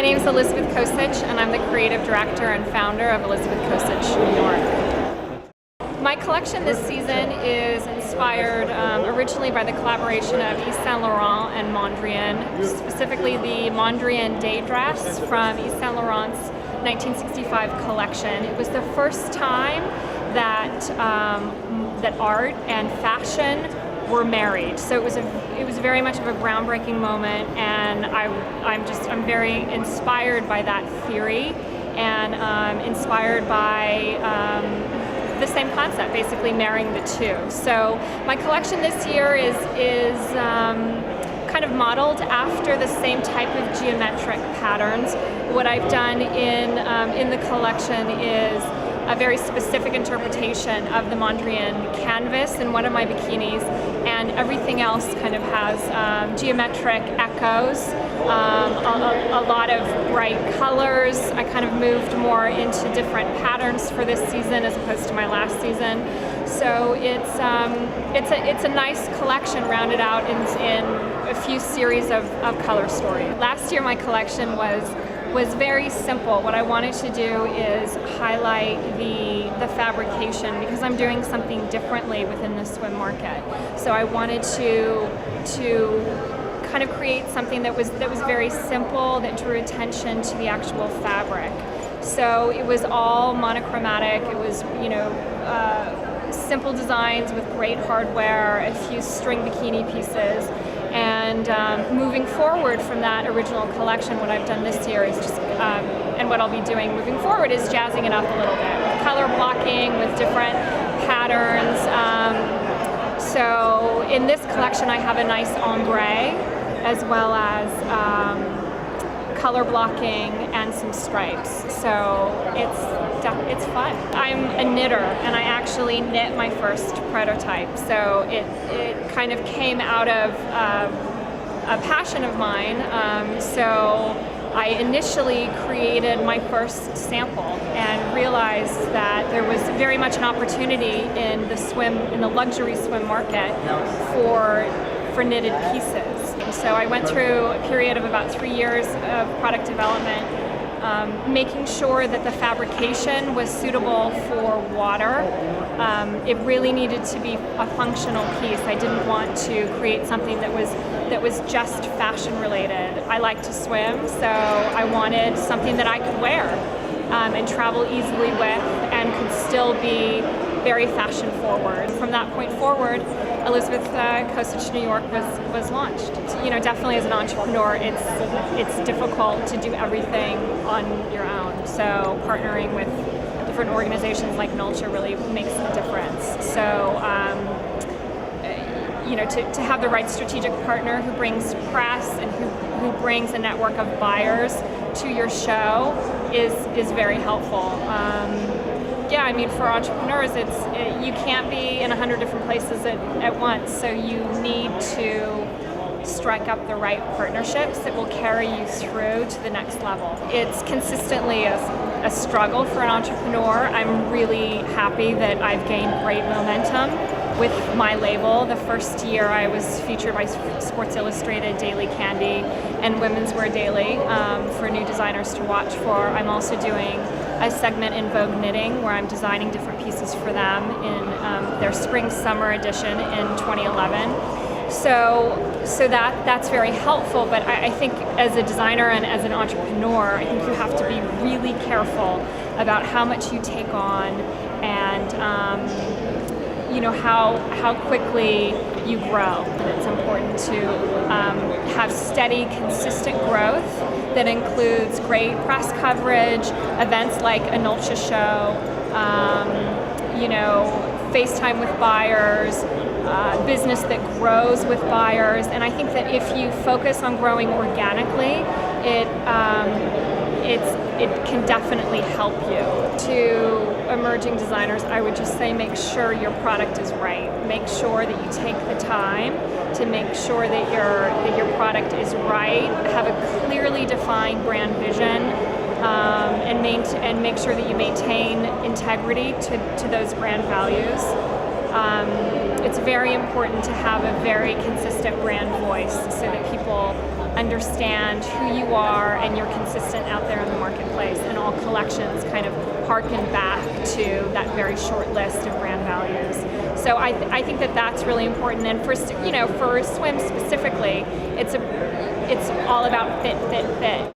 My name is Elizabeth Kosich, and I'm the creative director and founder of Elizabeth Kosich New York. My collection this season is inspired originally by the collaboration of Yves Saint Laurent and Mondrian, specifically the Mondrian day dress from Yves Saint Laurent's 1965 collection. It was the first time that that art and fashion were married. So it was very much of a groundbreaking moment, and I'm very inspired by that theory, and inspired by the same concept, basically marrying the two. So my collection this year is kind of modeled after the same type of geometric patterns. What I've done in the collection is a very specific interpretation of the Mondrian canvas in one of my bikinis, and everything else kind of has geometric echoes, a lot of bright colors. I kind of moved more into different patterns for this season as opposed to my last season. So it's a nice collection rounded out in a few series of color story. Last year my collection was very simple. What I wanted to do is highlight the fabrication, because I'm doing something differently within the swim market. So I wanted to kind of create something that was very simple, that drew attention to the actual fabric. So it was all monochromatic. It was, simple designs with great hardware, a few string bikini pieces. And moving forward from that original collection, what I've done this year is just, and what I'll be doing moving forward is jazzing it up a little bit, with color blocking, with different patterns. So in this collection I have a nice ombre, as well as color blocking and some stripes. So it's fun. I'm a knitter, and I actually knit my first prototype. So it kind of came out of a passion of mine. So I initially created my first sample and realized that there was very much an opportunity in the luxury swim market for knitted pieces. So I went through a period of about 3 years of product development, making sure that the fabrication was suitable for water. It really needed to be a functional piece. I didn't want to create something that was just fashion related. I like to swim, so I wanted something that I could wear and travel easily with, and could still be very fashion forward. From that point forward, Elizabeth Kosich New York was launched. Definitely as an entrepreneur, it's difficult to do everything on your own. So partnering with different organizations like Nolcha really makes a difference. So to have the right strategic partner who brings press and who brings a network of buyers to your show is very helpful. For entrepreneurs, you can't be in 100 different places at once, so you need to strike up the right partnerships that will carry you through to the next level. It's consistently a struggle for an entrepreneur. I'm really happy that I've gained great momentum with my label. The first year I was featured by Sports Illustrated Daily Candy and Women's Wear Daily for new designers to watch for. I'm also doing a segment in Vogue Knitting where I'm designing different pieces for them in their spring-summer edition in 2011. So that's very helpful, but I think as a designer and as an entrepreneur, I think you have to be really careful about how much you take on, and how quickly you grow. And it's important to have steady, consistent growth that includes great press coverage, events like a Nolcha show, FaceTime with buyers, business that grows with buyers. And I think that if you focus on growing organically, it can definitely help you. To emerging designers, I would just say make sure your product is right. Make sure that you take the time to make sure that your product is right. Have a clearly defined brand vision, and make sure that you maintain integrity to those brand values. It's very important to have a very consistent brand voice so that people understand who you are and you're consistent out there in the marketplace, and all collections kind of harken back to that very short list of brand values. So I think that that's really important. And for swim specifically, it's all about fit, fit, fit.